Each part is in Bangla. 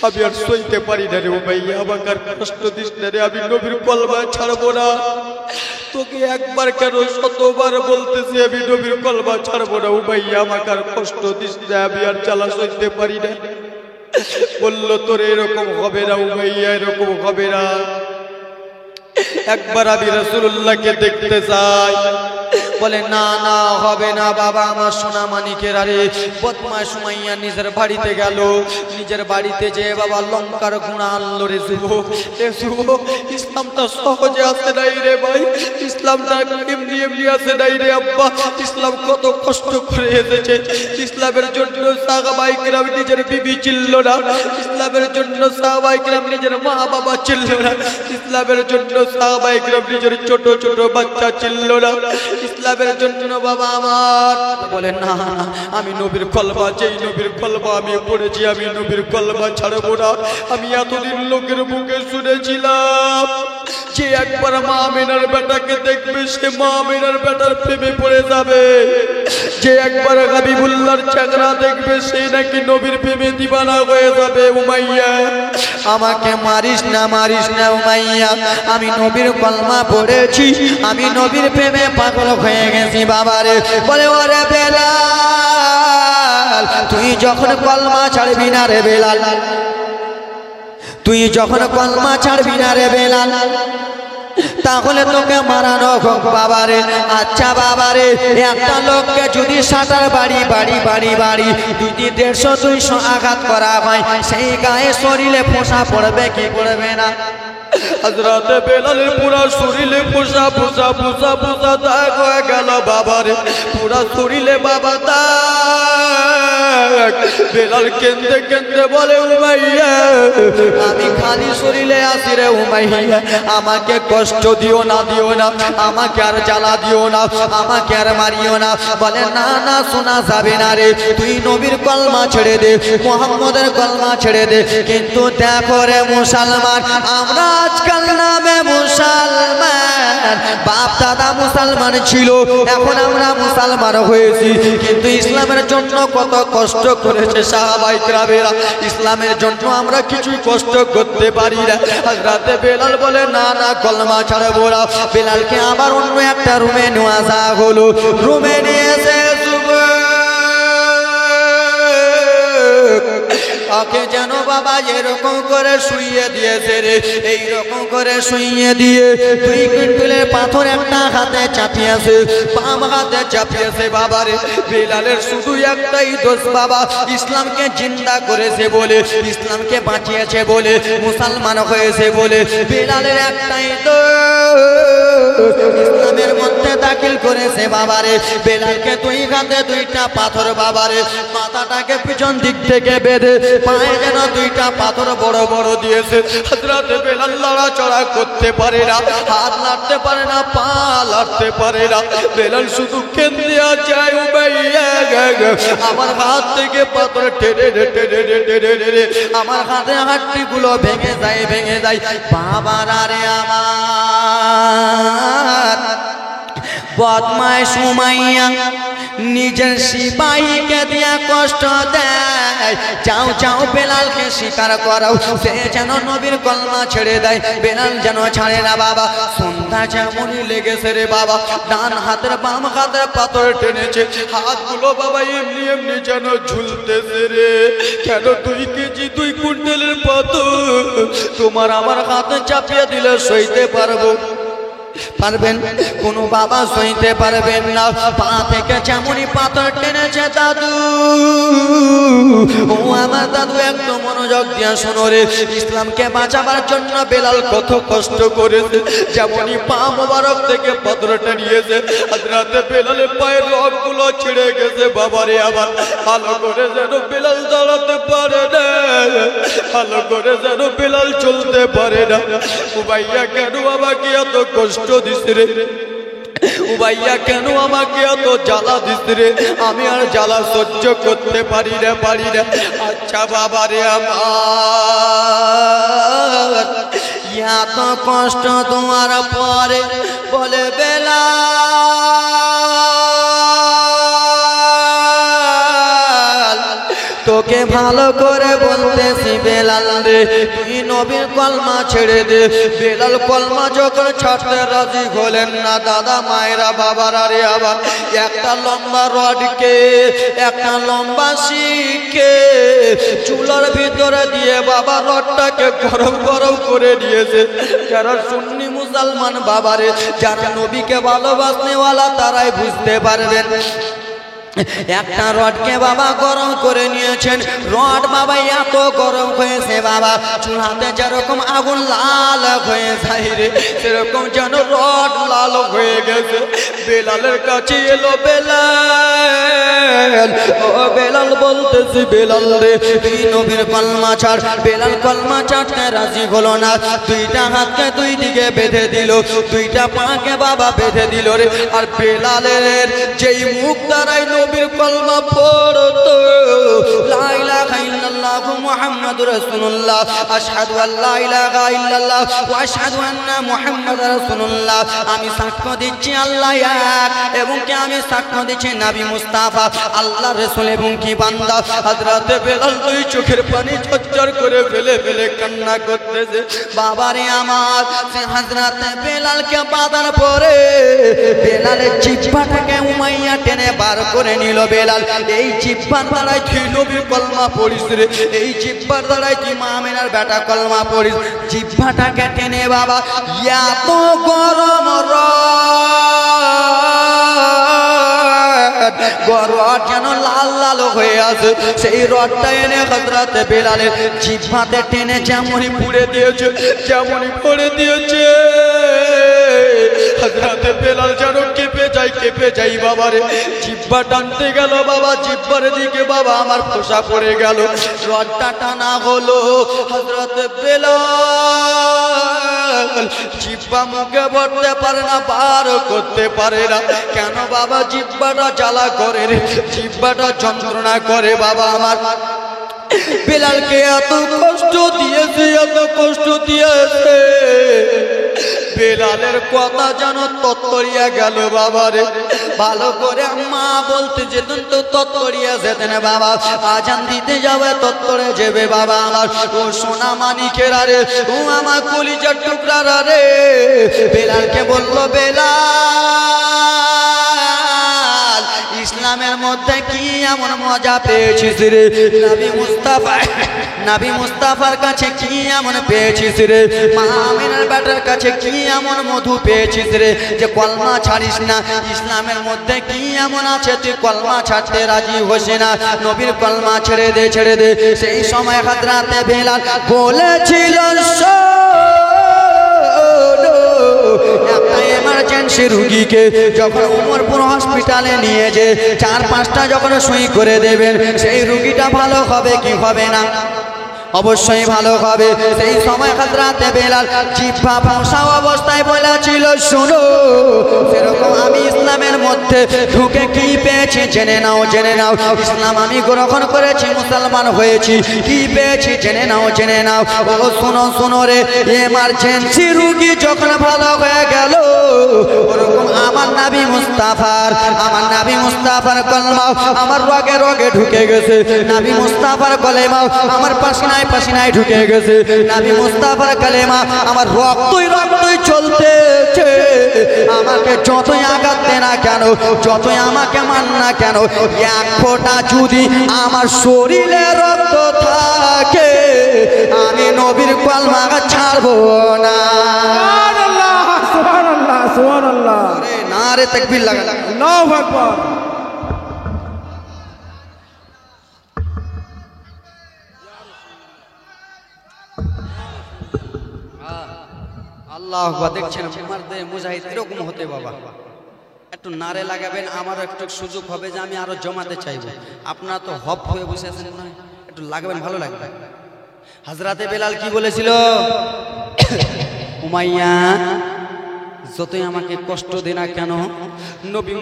আমি আর সইতে পারি না রে উমাইয়া, আমাকে আর কষ্ট দিস না রে, আমি নবীর কলমা ছাড়বো না। তোকে একবার কেন শতবার বলতেছি আমি নবীর কলমা ছাড়বো না উমাইয়া, আমাকে আর কষ্ট দিস না, আমি আর জ্বালা সইতে পারি না। বললো তোর এরকম হবে না উমাইয়া, এরকম হবে না, একবার আমি রাসূলুল্লাহকে দেখতে চাই। বলে না না হবে না বাবা, আমার সোনা মানিকের। আরে বদমাশ সুমাইয়া নিজের বাড়িতে গেল, নিজের বাড়িতে যে বাবা লঙ্কার গুণা আনলো রে যুবক। এ যুবক, ইসলামটা সহজে আসে নাই রে ভাই, ইসলামটা এমনি এমনি আসে নাই রে আব্বা। ইসলাম কত কষ্ট করে এসেছে। ইসলামের জন্য সাহাবায়ে কেরাম নিজের বিবি চিনল না, ইসলামের জন্য সাহাবায়ে কেরাম নিজের মা বাবা চিনল না, ইসলামের জন্য সাহাবায়ে কেরাম নিজের ছোট ছোট বাচ্চা চিনল না, ইসলামের জন্য বাবা আমার। বলে না না, আমি নবীর কলমা, যেই নবীর কলমা আমি পড়েছি, আমি নবীর কলমা ছাড়বো না। আমি এতদিন লোকের মুখে শুনেছিলাম যে একবার মা আমিনার বেটাকে দেখবে সে মা আমিনার বেটার প্রেমে পড়ে যাবে, যে একবার হাবিবুল্লাহর চেহারা দেখবে সে নাকি নবীর প্রেমে দিবানা হয়ে যাবে। উমাইয়া আমাকে মারিস না, মারিস না উমাইয়া, আমি নবীর কলমা পড়েছি, আমি নবীর প্রেমে পাগল হয়ে গেছি বাবারে। বলে ওরে বেলাল, তুই যখন কলমা ছাড়বি না রে বেলাল, তুই যখন কলমা ছাড়বি না রে বেলাল, তাহলে তোকে মারানো হোক বাবারে। আচ্ছা বাবারে, একটা লোককে যদি 60 বাড়ি বাড়ি বাড়ি বাড়ি 200-250 আঘাত করা হয়, সেই গায়ে শরীরে ফোঁসা পড়বে কি পড়বে না? হযরতে বেলালের পুরা শরীরে ফোঁসা ফোঁসা ফোঁসা ফোঁসা দাগ হয়ে গেল বাবারে, পুরা শরীরে বাবা দাগ। বেলাল কেঁদে কেঁদে বলে উমাইয়া, আমি খালি শরীরে আছি রে উমাইয়া, আমাকে কষ্ট দিও না, দিও না, আমাকে আর জ্বালা দিও না, আমাকে আর মারিও না। বলে না না, শোনা যাবে না রে, তুই নবীর কলমা ছেড়ে দে, মুহাম্মদের কলমা ছেড়ে দে। কিন্তু দেখো রে মুসলমান, আমরা আজকাল নামে মুসলমান, বাপ দাদা মুসলমান ছিল, এখন আমরা মুসলমান হয়েছি, কিন্তু ইসলামের জন্য কত কষ্ট করেছে সাহাবায়ে কেরামেরা, ইসলামের জন্য আমরা কিছুই কষ্ট করতে পারি না। হযরতে বেলাল বলে না না, কলমা ছাড়বো না। বেলালকে আবার অন্য একটা রুমে নেওয়া যা হলো, রুমে নিয়েছে তাকে যেন বাবা এরকম করে শুইয়ে দিয়েছে রে, এইরকম করে শুইয়ে দিয়ে 2 কুইন্টালের পাথর একটা হাতে চাপিয়েছে, বাম হাতে চাপিয়েছে বাবারে। বেলালের শুধু একটাই দোষ বাবা, ইসলামকে জিন্দা করেছে বলে, ইসলামকে বাঁচিয়েছে বলে, মুসলমান হয়েছে বলে, বেলালের একটাই দোষ, ইসলামের মধ্যে দাখিল করেছে বাবারে। বেলালকে 2 হাতে 2টা পাথর বাবারে, মাথাটাকে পিছন দিক থেকে বেঁধে পায়ে যেন 2টা পাথর বড় বড় দিয়েছে। হযরতে বেলাল লড়াচড়া করতে পারে না, হাত নাড়তে পারে না, পা নাড়তে পারে না। বেলাল শুধু কেঁদে যায়, উমাইয়া আমার হাত থেকে পাথর টেনে টেনে টেনে আমার হাতে হাড্ডিগুলো ভেঙে যায়, ভেঙে যায়। বাবারা রে আমার, বদমাশ উমাইয়া নিজের সিপাহীকে দিয়া কষ্ট দেয়। যাও যাও, বেলালকে স্বীকার করাও, সে যেন নবীর কলমা ছেড়ে দেয়। বেলাল যেন ছাড়ে না বাবা। সন্ধ্যা যেমনই লেগেছে রে বাবা, ডান হাতের বাম হাতে পাথর টেনেছে, হাতগুলো বাবা এমনি এমনি যেন ঝুলতেছে রে। কেন 2 কেজি 2 কুইন্টালের পাথর তোমার আমার হাতে চাপিয়ে দিলে সইতে পারবো? পারবেন? কোন বাবা সইতে পারবেন না। পা থেকে যেমনই পাথর টেনেছে দাদু, ও আমার দাদু একদম মনোযোগ দিয়ে শোনো রে, ইসলামকে বাঁচাবার জন্য বেলাল কত কষ্ট করেছে। যেমনই পা মোবারক থেকে পাথরটা নিয়েছে, হযরতে বেলালের পায়ের রগগুলো ছিঁড়ে গেছে বাবারে। আবার ভালো করে যেন বেলাল দাঁড়াতে পারে না, ভালো করে যেন বেলাল চলতে পারে না। উমাইয়া কেন আমাকে এত কষ্ট দিস রে? উমাইয়া কেন আমাকে এত জ্বালা দিস রে? আমি আর জ্বালা সহ্য করতে পারি না, পারি না। আচ্ছা বাবা রে আমার, এত কষ্ট তোমার পরে বলে বেলাল, তো তোকে ভালো করে বলতেছি বেলাল রে, তুই নবীর কলমা ছেড়ে দে। বেলাল কলমা যখন ছাড়তে রাজি হলেন না, দাদা মায়েরা বাবারা রে, আবার একটা লম্বা রডকে, একটা লম্বা শিখকে চুলার ভিতরে দিয়ে বাবা রডটাকে গরম গরম করে দিয়েছে। যারা সুন্নি মুসলমান বাবারে, যারা নবীকে ভালোবাসনেওয়ালা তারাই বুঝতে পারবেন। একটা রডকে বাবা গরম করে নিয়েছেন। রড বাবা এত গরম হয়েছে বাবা, চুলাতে যেরকম আগুন লাল হয়ে যায় রে, সেরকম যেন রড লাল হয়ে গেছে। বেলালের কাছে এলো বেলাল, ও বেলাল বলতেছি বেলাল রে, তুই নবীর কলমা ছাড়। বেলাল কলমা ছাড়তে রাজি হলো না। দুইটা হাতকে দুই দিকে বেঁধে দিল, দুইটা পাকে বাবা বেঁধে দিল রে। আর বেলালের যেই মুখ দ্বারাই নবীর কলমা পড়তো, লা ইলাহা ইল্লাল্লাহু মুহাম্মাদুর রাসূলুল্লাহ, আশহাদু আল্লা ইলাহা ইল্লাল্লাহ ওয়া আশহাদু আন্না মুহাম্মাদার রাসূলুল্লাহ, আমি সাক্ষ্য দিচ্ছি আল্লাহ এক এবং কি আমি সাক্ষ্য দিচ্ছি নবী মুস্তাফা আল্লাহর রাসূল এবং কি বান্দা। হযরতে বেলাল দুই চোখের পানি ঝরঝর করে ফেলে ফেলে কান্না করতেছে। বাবারে আমার, সে হযরতে বেলালকে বাঁধার পরে বেলালের জিহ্বাটাকে উমাইয়া টেনে বার করে নিল। বেলাল এই জিহ্বার দ্বারাই তুই নবীর কলমা পড়িস রে, এই জিহ্বার দ্বারাই তুই মা আমিনার বেটা কলমা পড়িস। জিহ্বাটাকে টেনে বাবা এত গরম রড যেন লাল লাল হয়ে আছে, সেই রডটা এনে হযরতে বেলালের জিহ্বাতে টেনে যেমনই পুড়ে দিয়েছে, যেমনই পড়ে দিয়েছে। হযরতে বেলাল যেন কেঁপে যাই বাবারে। জিহ্বা টানতে গেল বাবা, জিহ্বার দিকে বাবা আমার ফোঁসা পড়ে গেল। রডটা টানা হলো, হযরতে বেলাল জিহ্বা মুখে ভরতে পারে না, বার করতে পারে না। কেন বাবা? জিহ্বাটা জ্বালা করে রে, জিহ্বাটা যন্ত্রণা করে বাবা আমার। বেলালকে এত কষ্ট দিয়েছে, এত কষ্ট দিয়েছে, বেলালের কথা যেন তত্তরিয়া গেল বাবারে। ভালো করে মা বলতে যেতেন তো তত্তরিয়া যেতেন বাবা, আজান দিতে যাবে তত্তরে যাবে বাবা আমার। ও সোনা মানিকেরা রে, ও আমার কলিজার টুকরারা রে, বেলালকে বলল বেলাল ইসলামের মধ্যে কি এমন মজা পেয়েছিস রে? নবী মুস্তাফার কাছে কি এমন পেয়েছিস রে? মা আমিনার বেটার কাছে কি এমন মধু পেয়েছিস রে যে কলমা ছাড়িস না? ইসলামের মধ্যে কি এমন আছে তুই কলমা ছাড়তে রাজি হোস না? নবীর কলমা ছেড়ে দে, ছেড়ে দে। সেই সময় হযরতে বেলাল বলেছিল একটা এমার্জেন্সি রুগীকে যখন উমরপুর হসপিটালে নিয়ে যে 4-5টা যখন সই করে দেবেন, সেই রুগীটা ভালো হবে কি হবে না? অবশ্যই ভালো হবে। সেই সময় হযরতে বেলাল জিহ্বা ফোঁসা অবস্থায় বলেছিল শোনো, সেরকম আমি ইসলামের মধ্যে ঢুকে কি পেয়েছি জেনে নাও, জেনে নাও। ইসলাম আমি গ্রহণ করেছি, মুসলমান হয়েছি, কি পেয়েছি জেনে নাও, জেনে নাও। ও শোনো শোনো রে, এমার্জেন্সি রুগী যখন ভালো হয়ে গেল, ওরকম আমার নবী মুস্তাফার কলমা আমার রগে রগে ঢুকে গেছে। নবী মুস্তাফার কলেমা আমার পাশিনায় ঢুকে গেছে। নবী মুস্তাফার কালেমা আমার রক্তই রক্তই চলতেছে। আমাকে যতই আঘাত দে না কেন, যতই আমাকে মান না কেন, এক ফোঁটা যদি আমার শরীরে রক্ত থাকে, আমি নবীর কলমা ছাড়বো না। সুবহানাল্লাহ, সুবহানাল্লাহ। আরে নারে তাকবীর লাগা, আল্লাহু আকবার। আল্লাহু আকবার। দেখছেন মারদে মুজাহিদ এরকম হতে বাবা, একটু নারে লাগাবেন, আমারও একটু সুযোগ হবে যে আমি আরো জমাতে চাইবো। আপনারা তো হপ হয়ে বসে আছেন না, একটু লাগাবেন, ভালো লাগবে। হযরতে বেলাল কি বলেছিল? উমাইয়া যতই আমাকে কষ্ট দে না কেন, নবী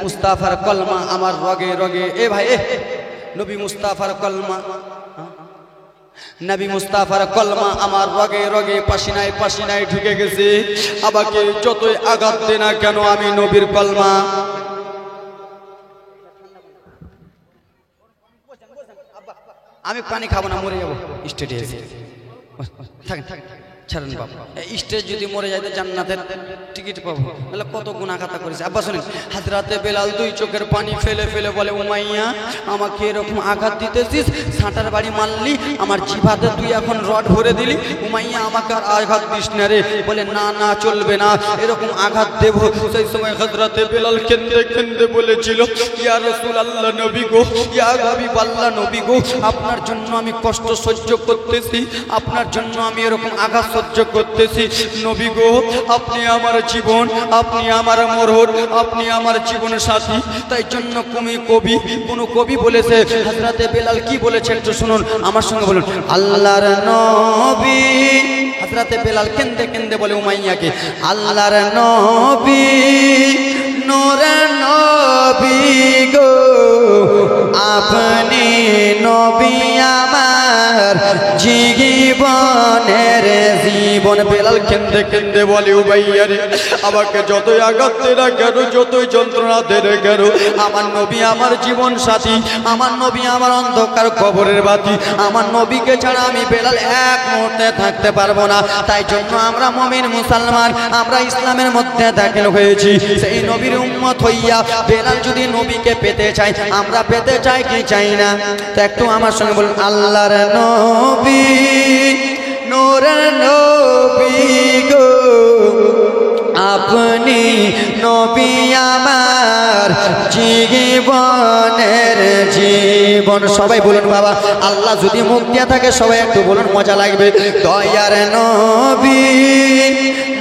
মুস্তাফার কলমা আমার রগে রগে। এ ভাই, নবী মুস্তাফার কলমা, নবী মুস্তাফার কলমা আমার রগে রগে পাশিনায় পাশিনায় ঢুকে গেছে। আমাকে যতই আঘাত দে না কেন, আমি নবীর কলমা আমি পানি খাবো না, মরে যাবো স্টেজে এসে। থাকেন ছাড়েন বাবা, স্টেজ যদি মরে যায় তো জান্নাতের টিকিট পাবো, বলে কত গুনাহ খাতা করেছে। আব্বা শুনেন, হাজরাতে বেলাল দুই চোখের পানি ফেলে ফেলে বলে, উমাইয়া আমাকে এরকম আঘাত দিতেছিস, সাঁটার বাড়ি মারলি, আমার জিভাতে তুই এখন রড ভরে দিলি, উমাইয়া আমাকে আর আঘাত দিস না রে। বলে না না চলবে না, এরকম আঘাত দেব। সেই সময় হাজরাতে বেলাল কেঁদে কেঁদে বলেছিল, ইয়া রাসূলুল্লাহ নবী গো, ইয়া হাবিবাল্লাহ নবী গো, আপনার জন্য আমি কষ্ট সহ্য করতেছি, আপনার জন্য আমি এরকম আঘাত সহ্য করতেছি। নবী গো, আপনি আমার জীবন, আপনি আমার মরণ, আপনি আমার জীবন সাথী। তাই জন্য কোন কবি বলেছে, হযরতে বেলাল কি বলেছে একটু শুনুন, আমার সঙ্গে বলুন, আল্লাহর নবী। হযরতে বেলাল কেঁদে কেঁদে বলে উমাইয়াকে, আল্লাহর নবী, নূরের নবী গো, আপনি নবী আমার জীবনের জীবন। বেলাল কেঁদে কেঁদে বলে, উমাইয়া রে, আমাকে যতই আঘাত দে না কেন, যতই যন্ত্রণা দে না কেন, আমার নবী আমার জীবন সাথী, আমার নবী আমার অন্ধকার কবরের বাতি, আমার নবীকে ছাড়া আমি বেলাল এক মুহূর্তে থাকতে পারবো না। তাই জন্য আমরা মুমিন মুসলমান, আমরা ইসলামের মধ্যে দাখিল হয়েছি। সেই নবীর উম্মত হইয়া বেলাল যদি নবীকে পেতে চাই, আমরা পেতে চাই কি চাই না? তো একটু আমার সঙ্গে বলুন, আল্লাহর নবী, নূরের নবী গো, আপনি নবী আমার জীবনের জীবন। সবাই বলুন বাবা, আল্লাহ যদি মুখ দিয়া থাকে সবাই একটু বলুন, মজা লাগবে। দয়ার নবী,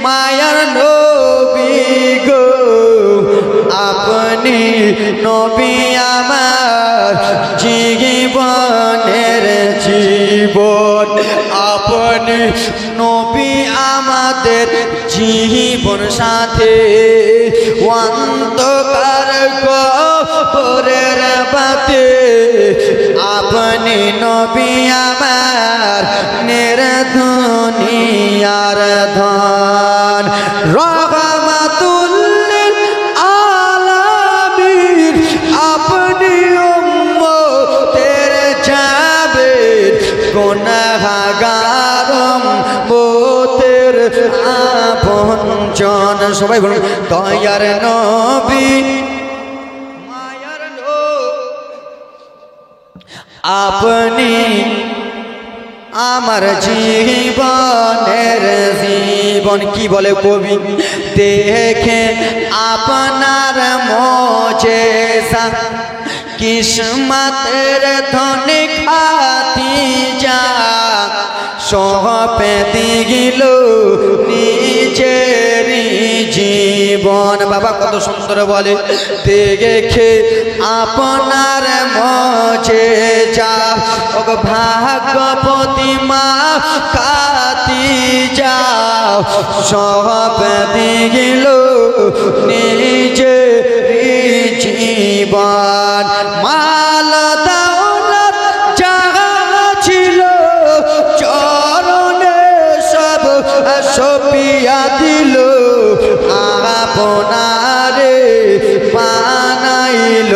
মায়ার নবী গো, আপনি নবী আমার জীবনের জীবন, আপনি নবী আমাদের জীবন সাথে, অন্ধকার কবরের বাতে, আপনি নবী আমার নির্দুনিয়ার ধন, রহমাতুল লিল আলামিন, আপনি উম্মতের জাবের, গুনাহগার উম্মতের আপনজন। সবাই বলুন, দয়ার নবী, মায়ার নবী, আপনি আমার জীবনের জীবন। কি বলে কবি, দেখে আপনার মুজিজা, কিসমতের ধনে খাদিজা, সঁপে দিল নিজের জীবন। বাবা কত সুন্দর বলে, দেখে আপনার মুজিজা, ও ভাগ্যবতী মা খাদিজা, সঁপে দিল নিজের জীবন। মাল দৌলত যাহা ছিল চরণে সব সপিয়া দিল, আপনারে বানাইল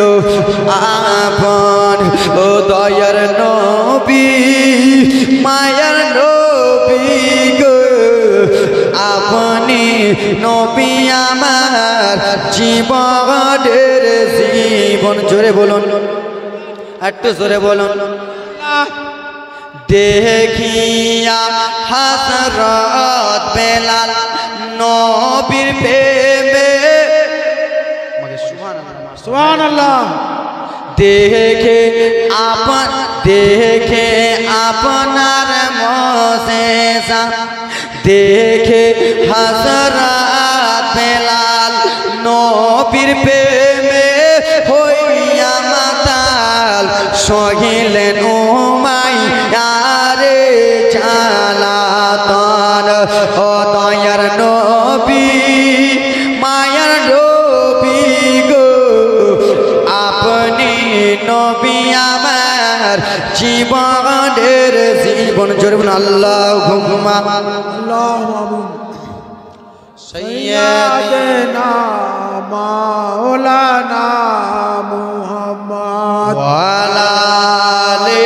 আপন। ও দয়ার নবী, মায়ার নবী গো, আপনি নবী আমার জীবনের জীবন। জোরে বলুন, একটু জোরে বলুন। দেখিয়া হযরত বেলাল নবীর প্রেমে, সুবহানাল্লাহ, দেখে আপনার মুজিজা, দেখে হযরত বেলাল নবীর প্রেমে হইয়া মাতাল, সহিলেন উমাইয়ারে জালাতন। ও দয়ার নবী, মায়ার নবী গো, আপনি নবী আমার জীবনের জীবন। জোরে বলুন, আল্লাহুম্মা আল্লাহুম্মা সাইয়্যিদিনা মাওলানা মুহাম্মদ ওয়া আলা আলি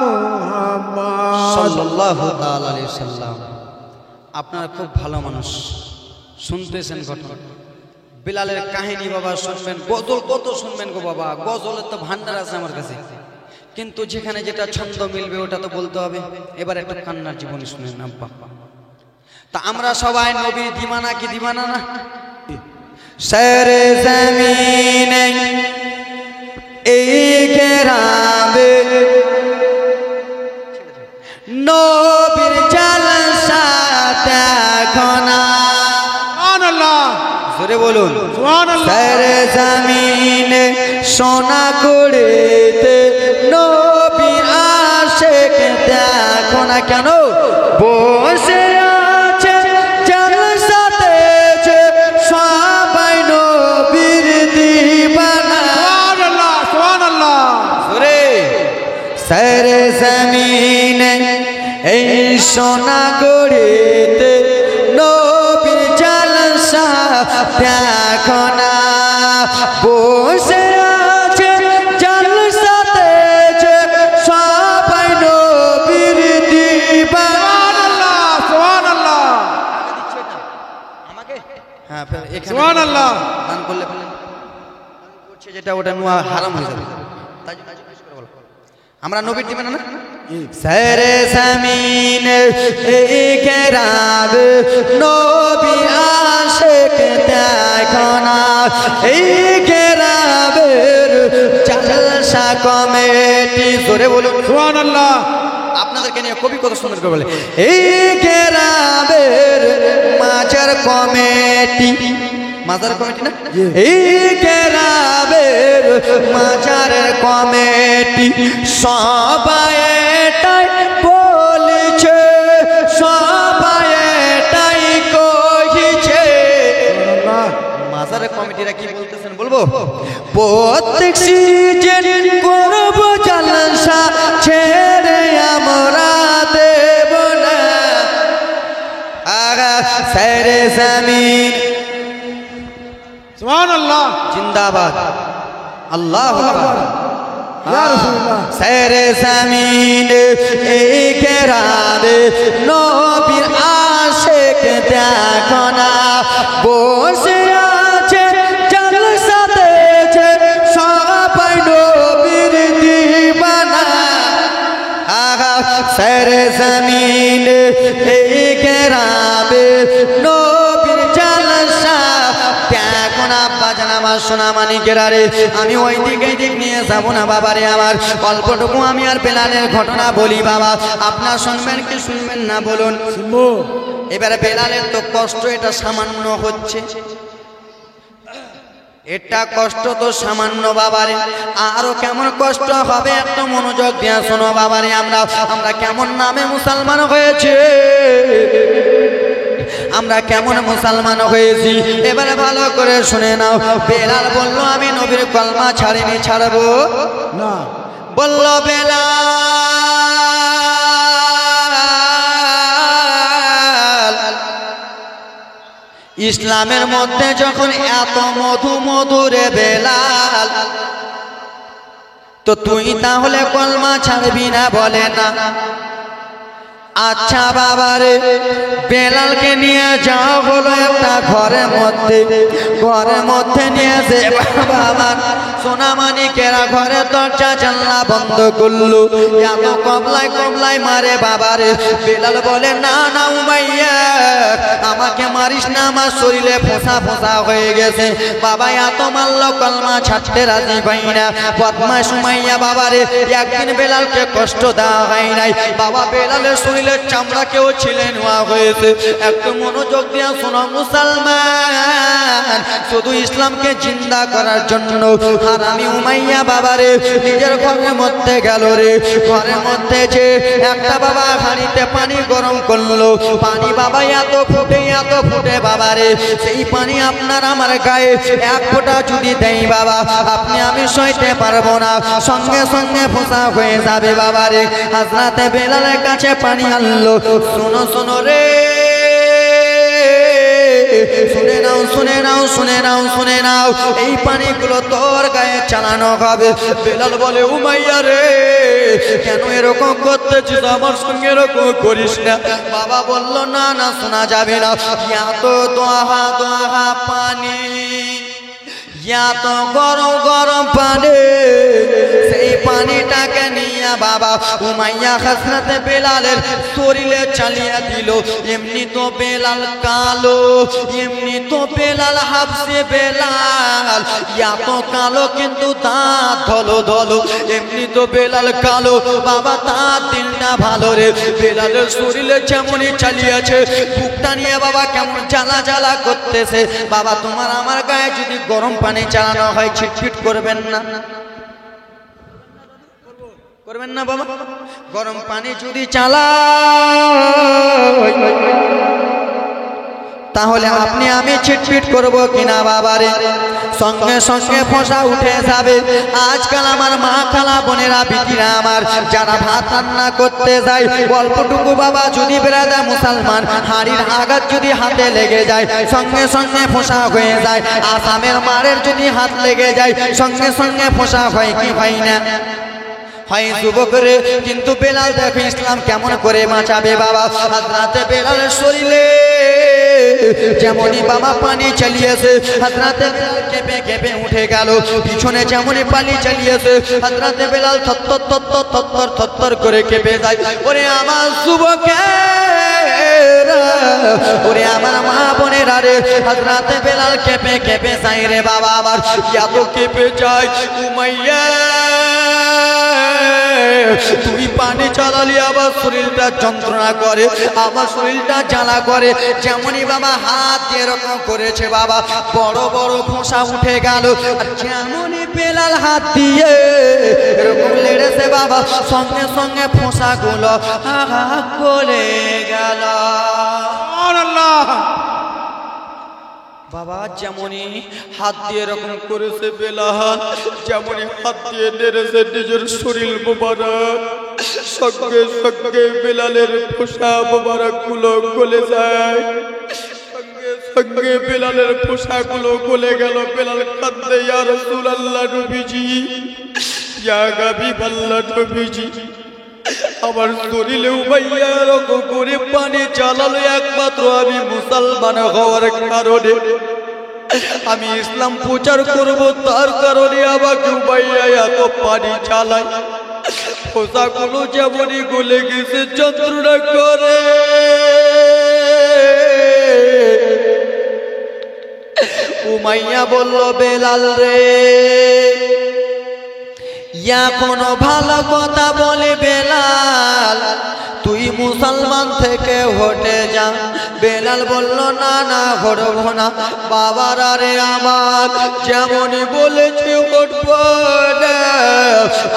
মুহাম্মদ সাল্লাল্লাহু তাআলা আলাইহি সাল্লাম। আপনারা খুব ভালো মানুষ, শুনতেছেন ঘটনা বিলালের কাহিনী বাবা শুনবেন, গজল কত শুনবেন গো বাবা, গজলের তো ভান্ডার আছে আমার কাছে, কিন্তু যেখানে যেটা ছন্দ মিলবে ওটা তো বলতে হবে। এবার একটা কান্নার জীবনী শুনেন আব্বা। তা আমরা সবাই নবীর দিওয়ানা কি দিওয়ানা না? সারে জমিনে এই গ্রামে নবীর জালসা দেখো না। সুবহানাল্লাহ জোরে বলুন সুবহানাল্লাহ। সারে জমিনে সোনা করেতে নবীর আশিক দেখো না। কেন বসে আছে জালসাতে যে সবাই নবীর দিওয়ানা। সুবহানাল্লাহ সুবহানাল্লাহ। জোরে সারে জমিনে এই সোনা করেতে নবীর জালসা দেখো না। বসে আছে জালসাতে যে সবাই নবীর দিওয়ানা। সুবহানাল্লাহ সুবহানাল্লাহ আমাকে হ্যাঁ এখানে সুবহানাল্লাহ। দান করলে ফেলেন করছে যেটা ওটা নোয়া হারাম হয়ে যাবে। তাই জন্য বেশি করে বলো, আমরা নবীর দিবেন না। সারে জমিন এই গ্রাম নবী আশিক দেখো না। এই গ্রামের জালসা কমিটি, জোরে বলুন সুবহানাল্লাহ। আপনাদেরকে নিয়ে কবি কত সুন্দর করে বলে, এই গ্রামের মাজার কমিটি, মাজার কমিটি না, এই গ্রামের মাজার কমিটি সবাই এটাই বলছে, সবাই এটাই কইছে। মাজার কমিটিরা কি বলতেছেন বলবো? প্রত্যেক সিজন করব জালসা, ছেড়ে আমরা দেব না। আগা সারে জমিন সুবহানাল্লাহ। জিন্দাবাদ, আল্লাহু আকবার। ইয়া রাসূলুল্লাহ। সারে জমিন এই গ্রামে নবীর আশিক দেখো না। বসে আছে জালসাতে যে সবাই নবীর দিওয়ানা। আগা সারে জমিন এই গ্রামে নবীর জালসা দেখো না। বাজান আমার সোনা মানিকেরা রে, আমি ওই দিক এই দিক নিয়ে যাবো না বাবারে আমার। অল্পটুকু আমি আর বেলালের ঘটনা বলি বাবা, আপনার শুনবেন কি শুনবেন না বলুন? শুনবো। এবারে বেলালের তো কষ্ট এটা সামান্য হচ্ছে, এটা কষ্ট তো সামান্য বাবারে, আরো কেমন কষ্ট হবে একটু মনোযোগ দিয়ে শোনো বাবারে। আমরা কেমন নামে মুসলমান হয়েছে, আমরা কেমন মুসলমান হয়েছি এবারে ভালো করে শুনে নাও। বেলাল বলল আমি নবীর কলমা ছাড়িনি, ছাড়বো না। বলল বেলাল, ইসলামের মধ্যে যখন এত মধু মধুরে বেলাল, তো তুই তাহলে কলমা ছাড়বি না? বলে না। আচ্ছা বাবারে, বেলালকে নিয়ে যাও হলো একটা ঘরের মধ্যে নিয়ে যে বাবা সোনা মানিকেরা ঘরের দরজা জানলা বন্ধ করলো। এত কবলাই মারে বাবারে। বেলাল বলে না না উমাইয়া, আমাকে মারিস না, আমার শরীরে ফোঁসা হয়ে গেছে। বাবা এত মারলো, কলমা ছাড়তে রাজি হয় না। বদমাশ উমাইয়া বাবারে, একদিন বেলালকে কষ্ট দেওয়া হয় নাই বাবা। বেলালের শরীরে চামড়া কেউ ছিলে নেওয়া হয়েছে। একটু মনোযোগ দিয়ে শোনো মুসলমান, শুধু ইসলামকে জিন্দা করার জন্য হারামি উমাইয়া বাবারে নিজের ঘরের মধ্যে গেল রে। ঘরের মধ্যে যে একটা বাবা হাঁড়িতে পানি গরম করলো, পানি বাবা এত ফুটে বাবারে, সেই পানি আপনার আমার গায়ে এক ফোঁটা যদি দেই বাবা, আপনি আমি সইতে পারবো না, সঙ্গে সঙ্গে ফোঁসা হয়ে যাবে বাবারে। হযরতে বেলালের কাছে পানি আনলো। শোনো রে, শুনে নাও শুনে নাও শুনে নাও শুনে নাও, এই পানিগুলো তোর গায়ে চালানো হবে। বেলাল বলে উমাইয়া রে, কেন এরকম করতেছিস, আমার সঙ্গে এরকম করিস না। বাবা বলল না না, শোনা যাবে না। ইয়া তো দোহা দোহা পানি, ইয়া তো গরম গরম পানি, সেই পানিটাকে নিয়ে বাবা উমাইয়া হযরতে বেলালের শরীরে চালিয়ে দিল। এমনি তো বেলাল কালো, এমনি তো বেলাল হাফসে বেলাল, এত কালো কিন্তু দাঁত ধলো ধলো। এমনি তো বেলাল কালো বাবা, তার দিলটা ভালো রে। বেলালের শরীরে যেমনই চালিয়েছে, বুকটা নিয়ে বাবা কেমন জ্বালা জ্বালা করতেছে। বাবা তোমার আমার গায়ে যদি গরম পানি চালানো হয়, ছিটফিট করবেন না? করবেন না বাবা? গরম পানি যদি চালায় তাহলে আপনি আমি ছিটফিট করবো কিনা বাবারে? সঙ্গে সঙ্গে ফোঁসা উঠে যাবে। আজকাল আমার মা খালা বোনেরা বিটিরা আমার যারা ভাত রান্না করতে যায়, অল্পটুকু বাবা যদি বেরাদা মুসলমান হাড়ির আঘাত যদি হাতে লেগে যায়, সঙ্গে সঙ্গে ফোঁসা হয়ে যায়। আসামের মারের যদি হাত লেগে যায়, সঙ্গে সঙ্গে ফোঁসা হয় কি হয় না? হয় যুবকরে। কিন্তু বেলাল দেখো ইসলাম কেমন করে বাঁচাবে বাবা। হযরতে বেলালের শরীরে যেমনই বাবা পানি চালিয়েছে, হযরতে বেলাল কেঁপে কেঁপে উঠে গেল। পিছনে যেমনই পানি চালিয়েছে, হযরতে বেলাল থরথর থরথর থরথর থরথর করে কেঁপে যায়। ওরে আমার যুবকেরা, ওরে আমার মা বোনেরা রে, হযরতে বেলাল কেঁপে কেঁপে যায় রে বাবা। আমার এত কেঁপে যায় উমাইয়া, তুমি পানি চালালি আমার শরীরটা যন্ত্রণা করে, আমার শরীরটা জ্বালা করে। যেমনই বাবা হাত দিয়ে এরকম করেছে বাবা, বড় বড় ফোঁসা উঠে গেল। আর যেমনই বেলাল হাত দিয়ে এরকম লেড়েছে বাবা, সঙ্গে সঙ্গে ফোঁসাগুলো গলে গেল। সুবহানাল্লাহ। বাবা যেমনই হাত দিয়ে এরকম করেছে বেলাল, যেমনই হাত দিয়ে নেড়েছে নিজের শরীর মোবারক, সঙ্গে সঙ্গে বেলালের ফোঁসা মোবারক গুলো গলে যায়। সঙ্গে সঙ্গে বেলালের ফোঁসাগুলো গলে গেল। বেলাল কাঁদে, ইয়া রাসূলুল্লাহ নবীজি, ইয়া হাবিবাল্লাহ নবীজি, আমার শরীরে উমাইয়া এরকম করে পানি চালালো একমাত্র আমি মুসলমান হওয়ার কারণে। আমি ইসলাম প্রচার করব, তার কারণে আমাকে উমাইয়া এত পানি চালায়। পোশাকগুলো যেমনই গলে গেছে যন্ত্রণা করে। উমাইয়া বলল বেলাল রে, ইয়া কোনো ভালো কথা বলে বেলাল, তুই মুসলমান থেকে হটে যা। বেলাল বলল না না, হটব না। বাবার আরে আমার যেমনই বলেছে হটব না,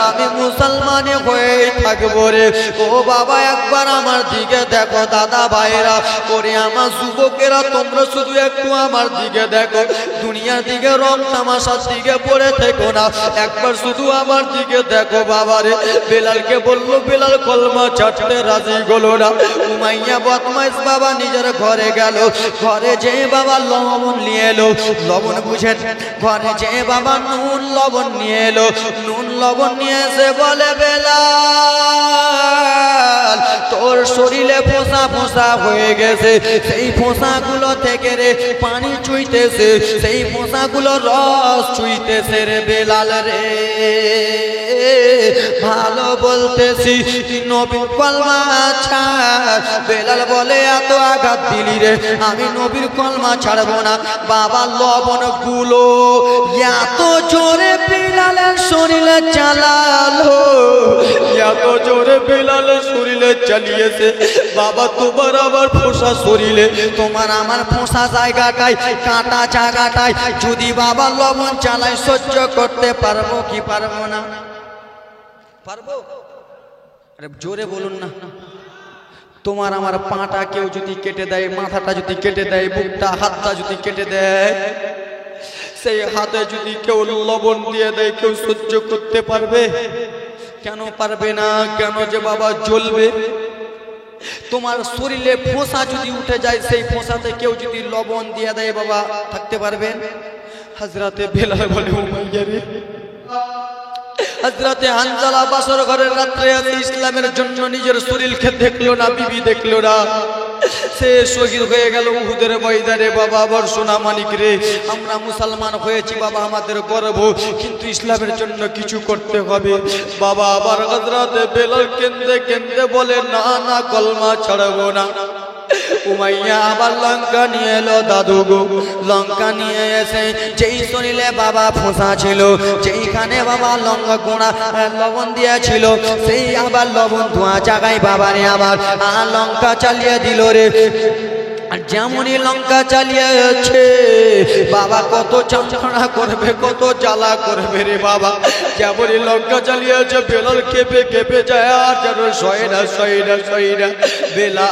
আমি মুসলমানে হয়েই থাকবো রে। ও বাবা একবার আমার দিকে দেখো দাদা ভাইরা, ওরে আমার যুবকেরা, তোমরা শুধু একটু আমার দিকে দেখো। দুনিয়ার দিকে রং তামাশার দিকে পড়ে থেকো না, একবার শুধু আমার দিকে দেখো বাবারে। বেলালকে বলল, বেলাল কলমা ছাড়তে রাজি হলো না। উমাইয়া বদমাইশ বাবা নিজের ঘরে গেল। ঘরে যে বাবা লবণ নিয়ে এলো, লবণ বুঝে ঘরে যে বাবা নুন লবণ নিয়ে এলো। নুন লবণ নিয়ে এসে বলে বেলাল, তোর শরীরে ফোঁসা ফোঁসা হয়ে গেছে, সেই ফোঁসাগুলো থেকে রে পানি চুইতেছে, সেই ফোঁসাগুলো রস চুইতেছে রে বেলাল রে। ভালো বলতেছি নবীর কলমা ছাড়। বেলাল বলে এত আঘাত দিলি রে, আমি নবীর কলমা ছাড়বো না। বাবা লবণ গুলো এত জোরে বেলালের শরীরে চালালো, এত জোরে বেলালের শরীরে চালিয়েছে বাবা, তোমার আমার ফোঁসা শরীরে, তোমার আমার ফোঁসা জায়গাটায়, কাঁটা জায়গাটায় যদি বাবা লবণ চালাই, সহ্য করতে পারবো কি পারবো না? পারবো? আরে জোরে বলুন না। তোমার আমার পাটা কেউ যদি কেটে দেয়, মাথাটা যদি কেটে দেয়, বুকটা হাতটা যদি কেটে দেয়, সেই হাতে যদি কেউ লবণ দিয়ে দেয়, কেউ সহ্য করতে পারবে? কেন পারবে না? কেন যে বাবা জ্বলবে? তোমার শরীরে ফোঁসা যদি উঠে যায়, সেই ফোঁসাতে কেউ যদি লবণ দিয়ে দেয় বাবা, থাকতে পারবেন? হযরতে বেলাল বলে উমাইয়া রে, হযরতে হানজালা বাসর ঘরের রাত্রে আছে, ইসলামের জন্য নিজের শরীরকে দেখলো না, বিবি দেখলো না, সে শহীদ হয়ে গেল উহুদের ময়দানে। বাবা আবার সোনা মানিক রে, আমরা মুসলমান হয়েছি বাবা, আমাদের গর্ব, কিন্তু ইসলামের জন্য কিছু করতে হবে বাবা। আবার হযরতে বেলাল কেঁদে কেঁদে বলে না না, কলমা ছাড়বো না। উমাইয়া আবার লঙ্কা নিয়ে এলো দাদু গো, লঙ্কা নিয়ে এসে যেই শরীরে বাবা ফোঁসা ছিল, যেইখানে বাবা লঙ্কা গোড়া লবণ দিয়েছিল, সেই আবার লবণ ধোঁয়া জায়গায় বাবারে আবার লঙ্কা চালিয়ে দিল রে। আর যেমনই লঙ্কা চালিয়েছে বাবা, কত যন্ত্রণা করবে, কত জ্বালা করবে রে বাবা। যেমনই লঙ্কা চালিয়েছে বেলাল কেঁপে কেঁপে যায়, আর যেন সয় না সয় না সয় না। বেলাল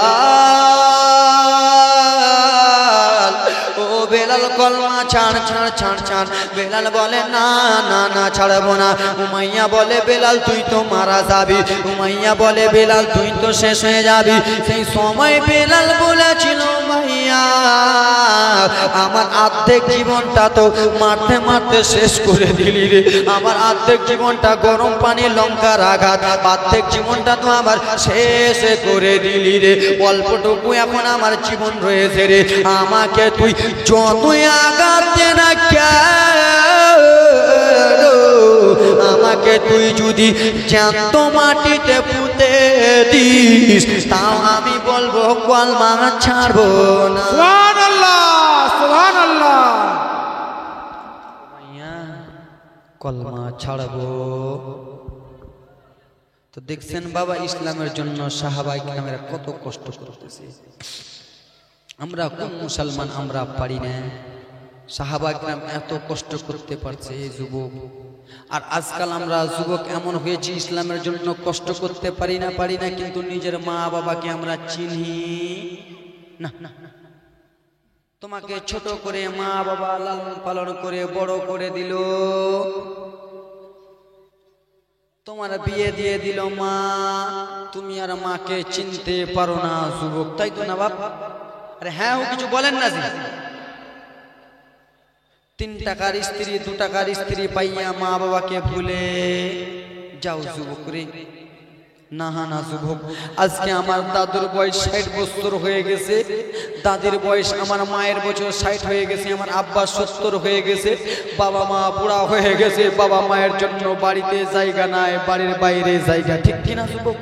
ও বেলাল কলমা ছাড় ছাড় ছাড় ছাড়। বেলাল বলে না না না ছাড়বো না। উমাইয়া বলে বেলাল তুই তো মারা যাবি। উমাইয়া বলে বেলাল তুই তো শেষ হয়ে যাবি। সেই সময় বেলাল বলেছিল উমাইয়া আমার অর্ধেক জীবনটা তো মারতে মারতে শেষ করে দিলি রে, আমার অর্ধেক জীবনটা গরম পানি লঙ্কার আঘাত, অর্ধেক জীবনটা তো আমার শেষ করে দিলি রে, অল্পটুকু এখন আমার জীবন রয়েছে রে, আমাকে তুই যতই আঘাত দে না কেন, আমাকে তুই যদি জ্যান্ত মাটিতে পুঁতে দিস, তাও আমি বলবো কলমা ছাড়বো না। সুবহানাল্লাহ সুবহানাল্লাহ। কলমা ছাড়বো। তো দেখছেন বাবা, ইসলামের জন্য সাহাবায়ে কেরামেরা কত কষ্ট করতেছে। আমরা কোন মুসলমান আমরা পারি না? সাহাবায়ে কেরাম এত কষ্ট করতে পারছে যুবক। আর আজকাল আমরা যুবক এমন হয়েছি, ইসলামের জন্য কষ্ট করতে পারি না কিন্তু নিজের মা বাবাকে আমরা চিনি না। তোমাকে ছোট করে মা বাবা লালন পালন করে বড় করে দিল, তোমার বিয়ে দিয়ে দিল মা, তুমি আর মাকে চিনতে পারো না যুবক, তাই তো না বাপ? আরে হ্যাঁ, ও কিছু বলেন না জি। 3 টাকার স্ত্রী 2 টাকার স্ত্রী পাইয়া মা বাবাকে ভুলে যাও যুবক রে। না না যুবক, আজকে আমার দাদুর বয়স 60 বছর হয়ে গেছে, দাদির বয়স আমার মায়ের বছর 60 হয়ে গেছে, আমার আব্বা 70 হয়ে গেছে, বাবা মা বুড়া হয়ে গেছে, বাবা মায়ের জন্য বাড়িতে জায়গা নাই, বাড়ির বাইরে জায়গা, ঠিক কিনা যুবক?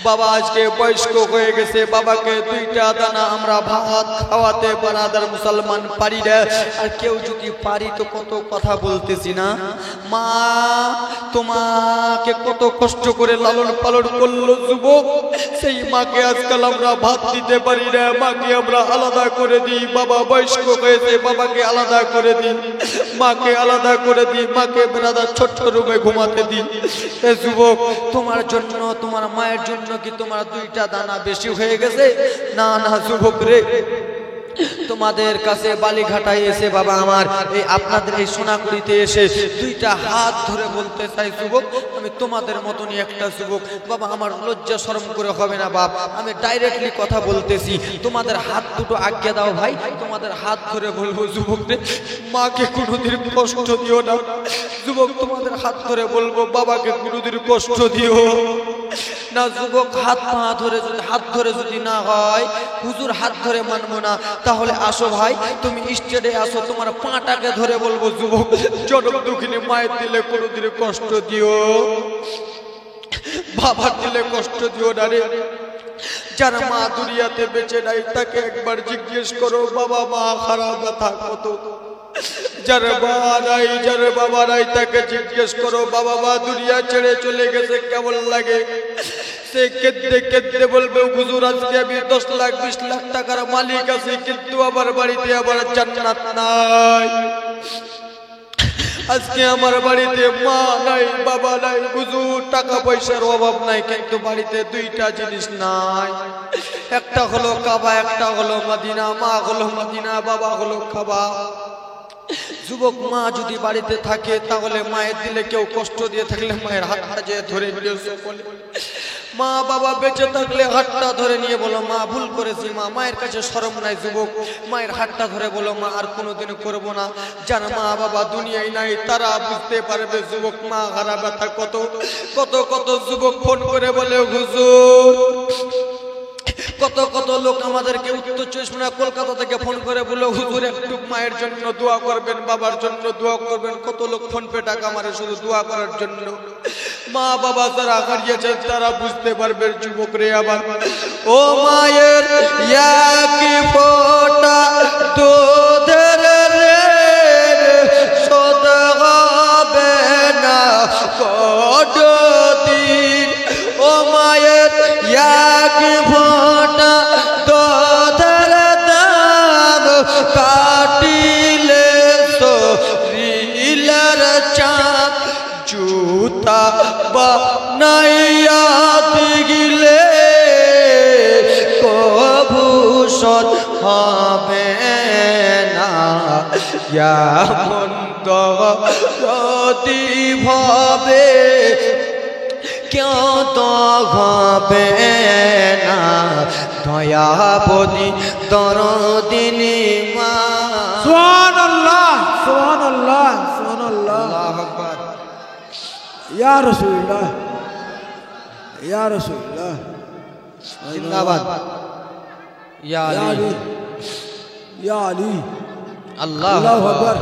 বাবা আজকে বয়স্ক হয়ে গেছে, বাবাকে 2টা দানা আমরা ভাত খাওয়াতে বানাদার মুসলমান পারি না। আর কেউ যদি পারি তো কত কথা বলতেছি না। মা তোমাকে কত কষ্ট করে লালন পালন করলো যুবক, সেই মাকে আজকাল আমরা ভাত দিতে পারি না, মাকে আমরা আলাদা করে দিই। বাবা বয়স্ক হয়েছে, বাবাকে আলাদা করে দিই, মাকে আলাদা করে দিই, মাকে বেড়াদার ছোট্ট রুমে ঘুমাতে দিই। এ যুবক, তোমার জন্য তোমার মায়ের জন্য কি তোমার 2টা দানা বেশি হয়ে গেছে? না না যুবক রে, তোমাদের কাছে বালিঘাটায় এসে বাবা আমার এই আপনাদের এই সোনাকুড়িতে এসে 2টা হাত ধরে বলতে চাই যুবক, আমি তোমাদের মতনই একটা যুবক বাবা, আমার লজ্জা শরম করে হবে না বাপ, আমি ডাইরেক্টলি কথা বলতেছি, তোমাদের হাত দুটো আজ্ঞা দাও ভাই, তোমাদের হাত ধরে বলবো যুবক রে, মাকে কোনোদিন কষ্ট দিও না যুবক, তোমাদের হাত ধরে বলবো বাবাকে কোনোদিন কষ্ট দিও না যুবক। হাত ধরে যদি না হয়, হুজুর হাত ধরে মানবো না, তাহলে আসো ভাই তুমি স্টেডে আসো, তোমার পাটাকে ধরে বলবো যুবক, জনম দুঃখিনী মায়ের দিলে কোনোদিন কষ্ট দিও, বাবার দিলে কষ্ট দিও না রে। যার মা দুনিয়াতে বেঁচে নাই তাকে একবার জিজ্ঞেস করো বাবা মা খারাপ ব্যথা কত। যার বাবা নাই তাকে জিজ্ঞেস করো বাবা মা দুনিয়া ছেড়ে চলে গেছে কেমন লাগে। সে কেঁদতে কেঁদতে বলবে হুজুর আজকে আমি 10 লাখ 20 লাখ টাকার মালিক আছি, কিন্তু আমার বাড়িতে আবার জান্নাত নাই। আজকে আমার বাড়িতে মা নাই বাবা নাই, হুজুর টাকা পয়সার অভাব নাই, কিন্তু বাড়িতে 2টা জিনিস নাই, একটা হলো কাবা, একটা হলো মদিনা। মা হলো মদিনা, বাবা হলো কাবা। যুবক, মা যদি বাড়িতে থাকে তাহলে মায়ের দিলে কেউ কষ্ট দিয়ে থাকলে মায়ের হাতটা যে ধরে নিয়ে বলে মা বাবা বেঁচে থাকলে হাতটা ধরে নিয়ে বলো মা ভুল করেছি মা, মায়ের কাছে শরম নাই যুবক, মায়ের হাতটা ধরে বলো মা আর কোনোদিন করব না। যারা মা বাবা দুনিয়ায় নাই তারা বুঝতে পারবে যুবক মা হারা ব্যথা কত। কত কত যুবক ফোন করে বলে হুজুর, কত কত লোক আমাদেরকে উত্তর 24 কলকাতা থেকে ফোন করে বলে হুজুর একটু মায়ের জন্য দোয়া করবেন, বাবার জন্য দোয়া করবেন। কত লোক ফোন পে টাকা মারে শুধু দোয়া করার জন্য। মা বাবা যারা হারিয়েছেন তারা বুঝতে পারবে যুবক রে আবার। ও মায়ের এক ফোঁটা দুধের রে শোধ হবে না কতদিন। ও মায়ের এক ফোঁটা দুধের দাম কাটিলে শরীরের চাপ জুতা বানাইয়া দিলে কভু শোধ হবে না। এমন গতি ভাবে কেউ তো হবে না। দয়াবতী দরদিনী মা। সুবহানাল্লাহ সুবহানাল্লাহ সুবহানাল্লাহ। আল্লাহু আকবার। ইয়া রাসূলুল্লাহ ইয়া রাসূলুল্লাহ জিন্দাবাদ। ইয়া ইয়া আলী। আলী ইয়া আলী। আল্লাহু আল্লাহু আকবার।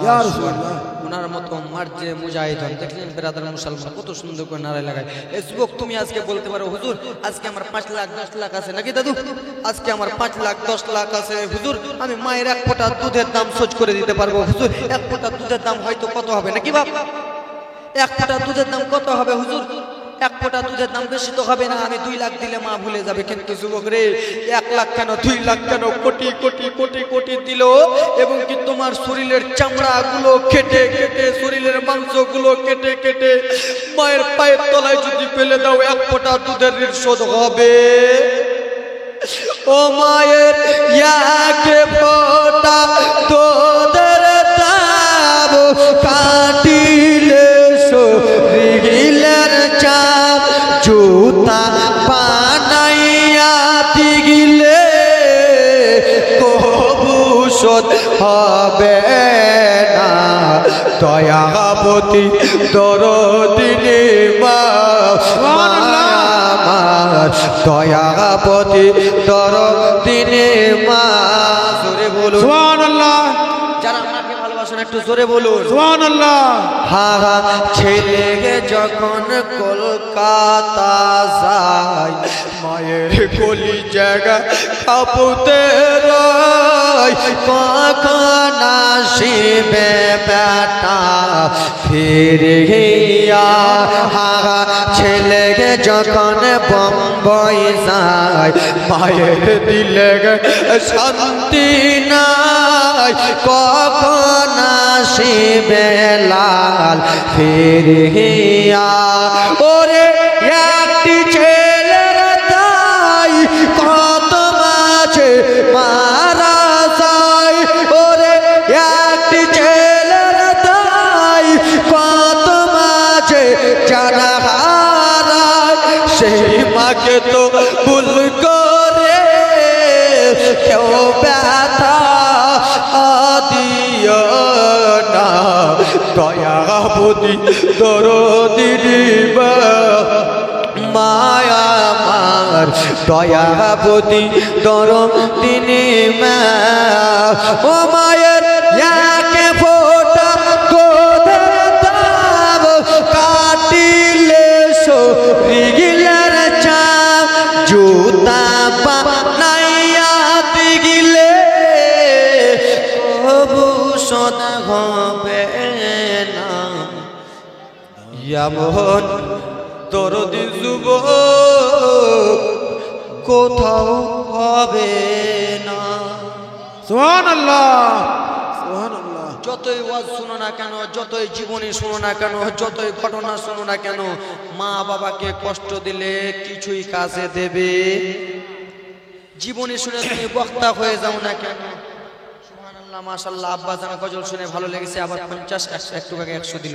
ইয়া আকবার। রাসূলুল্লাহ। ওনার মতো মার্জে মুজাহিদ হন। দেখলেন ব্রাদার মুসলমান কত সুন্দর করে নারাই লাগায়। এই যুবক তুমি আজকে বলতে পারো হুজুর আজকে আমার 5 লাখ 10 লাখ আছে নাকি দাদু, আজকে আমার 5 লাখ 10 লাখ আছে হুজুর, আমি মায়ের এক ফোঁটা দুধের দাম শোধ করে দিতে পারবো হুজুর। এক ফোঁটা দুধের দাম হয়তো কত হবে নাকি বাপ? এক ফোঁটা দুধের দাম কত হবে হুজুর? এক ফোঁটা দুধের দাম বেশি তো হবে না, আমি 2 লাখ দিলে মা ভুলে যাবে। কিন্তু যুবক রে 1 লাখ কেন 2 লাখ কেন কোটি কোটি কোটি কোটি দিল এবং কি তোমার শরীরের চামড়া গুলো কেটে কেটে শরীরের মাংস গুলো কেটে কেটে মায়ের পায়ের তলায় যদি ফেলে দাও 1 ফোঁটা দুধের ঋণ শোধ হবে। ও মায়ের এক ফোঁটা দুধের দাম কাটিলে শরীরের চাপ জুতা বানাইয়া দিলে কবু শোধ হবে না। দয়াবতী দরদিনী মা। দয়াবতী দরদিনী মা। জোরে বলুন সুবহানাল্লাহ। যারা আমাকে ভালোবাসেন একটু জোরে বলুন সুবহানাল্লাহ। হা ছেলে যখন কলকাতা যায় মায়ের গলি জায়গা কাপুতে রয় কখন আসিবে বেটা ফিরিয়া। হা ছেলে যখন বম্বই যায় মায়ের দিলে শান্তি নাই কখন আসিবে লাল ফিরিয়া। ওরে একটি ছেলের তাই কত মাঝে মারা যায়। ওরে একটি ছেলের তাই কত মাঝে জানা হারায়। সেই মাকে তো ভুল করে কেউ ব্যথা দিও না। দয়াবতী দরদিনী মায়া আমার দয়াবতী দরদিনী মা। ও মায়ের এক ফোঁটা দুধের দাম কাটিলে শরীরের চাপ জুতা বানাইয়া দিলে কবু শোধ হবে না। এমন দরদি যুবক কোথাও হবে না। সুবহানাল্লাহ সুবহানাল্লাহ। যতই ওয়াজ শুনো না কেন, যতই জীবনী শুনো না কেন, যতই ঘটনা শুনো না কেন, মা বাবাকে কষ্ট দিলে কিছুই কাজে দেবে। জীবনী শুনে তুমি বক্তা হয়ে যাও না কেন, সুবহানাল্লাহ মাশাআল্লাহ আব্বা জানা গজল শুনে ভালো লেগেছে, আবার 50 একটু আগে 100 দিল।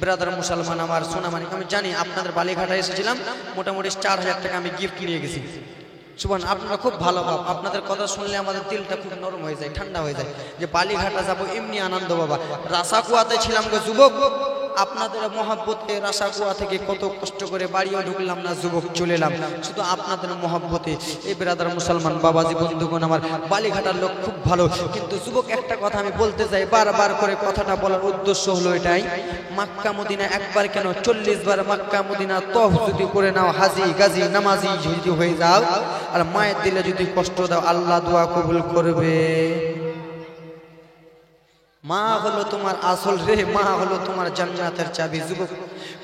ব্রাদার মুসলমান আমার সোনামানিক, আমি জানি আপনাদের বালিঘাটায় এসেছিলাম, মোটামুটি 4000 টাকা আমি গিফট নিয়ে গেছি। সুবহান, আপনারা খুব ভালো বাপ, আপনাদের কথা শুনলে আমাদের দিলটা খুব নরম হয়ে যায়, ঠান্ডা হয়ে যায়, যে বালিঘাটা যাবো এমনি আনন্দ বাবা। রাসাকুয়াতে ছিলাম গো যুবক, আপনাদের মহব্বতে রাসাকুয়া থেকে কত কষ্ট করে বাড়িও ঢুকলাম না যুবক, চলে এলাম শুধু আপনাদের মহব্বতে। এই ব্রাদার মুসলমান বাবাজি বন্ধুগণ আমার, বালিঘাটার লোক খুব ভালো। কিন্তু যুবক একটা কথা আমি বলতে চাই, বারবার করে কথাটা বলার উদ্দেশ্য হলো এটাই, মক্কা মদিনা একবার কেন 40 বার মক্কা মদিনা তওয়াফ যদি করে নাও, হাজি গাজী নামাজি যদি হয়ে যাও, আর মায়ের দিলে যদি কষ্ট দাও, আল্লাহ দোয়া কবুল করবে। মা হলো তোমার আসল রে, মা হলো তোমার জান্নাতের চাবি। যুবক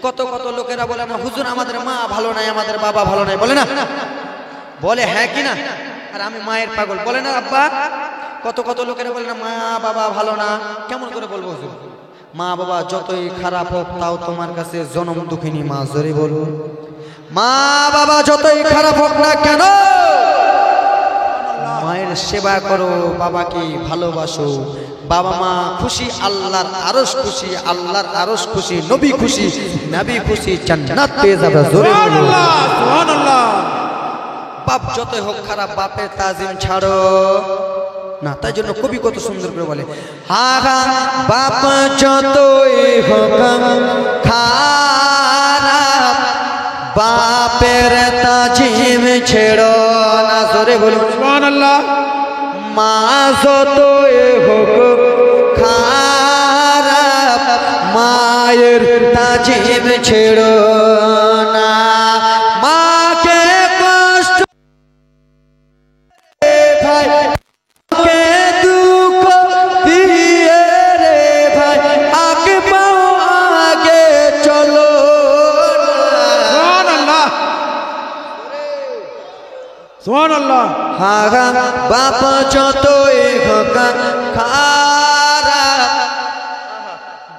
কত কত লোকেরা বলে না হুজুর আমাদের মা ভালো নাই, আমাদের বাবা ভালো নাই, বলে না, বলে হ্যাঁ কি না, আর আমি মায়ের পাগল, বলে না আব্বা। কত কত লোকেরা বলে না মা বাবা ভালো না, কেমন করে বলবো হুজুর? মা বাবা যতই খারাপ হোক তাও তোমার কাছে জনম দুঃখিনী মা, জোরে বলুন। মা বাবা যতই খারাপ হোক না কেন, মায়ের সেবা করো, বাবাকে ভালোবাসো। বাবা মা খুশি, আল্লাহর আরশ খুশি, আল্লাহর আরশ খুশি, নবী খুশি, নবী খুশি, জান্নাত পেয়ে যাবে, জোরে বলুন সুবহানাল্লাহ, সুবহানাল্লাহ। বাপ যতই হোক খারাপ, বাপের তাজিম ছাড়ো না। তাই জন্য কবি কত সুন্দর করে বলে, হারা বাপ যতই হোক খারাপ, বাপের তাজিম ছেড়ো না, জোরে বলুন সুবহানাল্লাহ। মা যতই হোক খারাপ, মায়ের তাজিম ছেড়ো না। মাকে কষ্ট ভাই, কে দুঃখ দিয়ে রে ভাই, আগে পাও আগে চলো সুবহানাল্লাহ, সুবহানাল্লাহ। হারা বাপ যতই হোক খারাপ,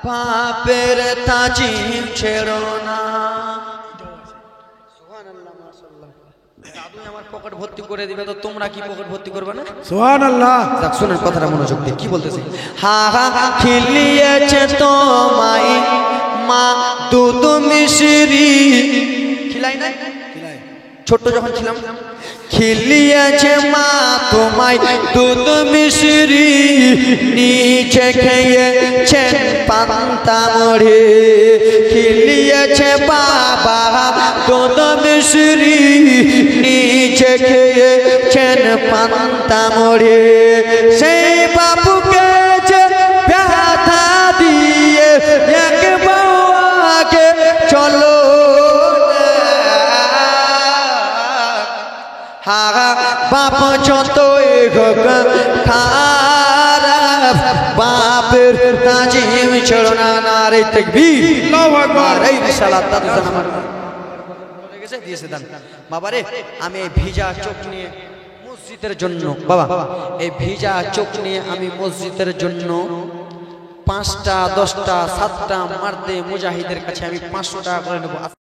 বাপের তাজিম ছেড়ো না। দাদু আমার পকেট ভর্তি করে দিবে, তো তোমরা কি পকেট ভর্তি করবে না? সুবহানাল্লাহ। যাক শুনেন কথাটা মনোযোগ দিয়ে কি বলতেছি। হা হা খিলিয়েছে তোমায় মা দুধ মিশ্রি, খিলাই নাই ছোট্ট যখন ছিলাম, খিলিয়েছে মা তোমায় দুধ মিশ্রি, নিচে খেয়েছেন পান্তা মুড়ি। খিলিয়েছে বাবা দুধ মিশ্রি, নিচে খেয়েছেন পান্তা মুড়ি। সেই বাবুকে যে ব্যথা দিয়ে একবার আগে চলো হারা বাপ যতই হোক খারাপ, বাপের তাজিম ছেড়ো না। নারে তাকবীর, আল্লাহু আকবার। এই সালাত দাদু জান আমার বলে গেছে, দিয়েছে দান। বাবারে আমি এই ভিজা চোখ নিয়ে মসজিদের জন্য, বাবা এই ভিজা চোখ নিয়ে আমি মসজিদের জন্য 5টা 10টা 7টা মারদে মুজাহিদের কাছে আমি 500 টাকা করে নেব।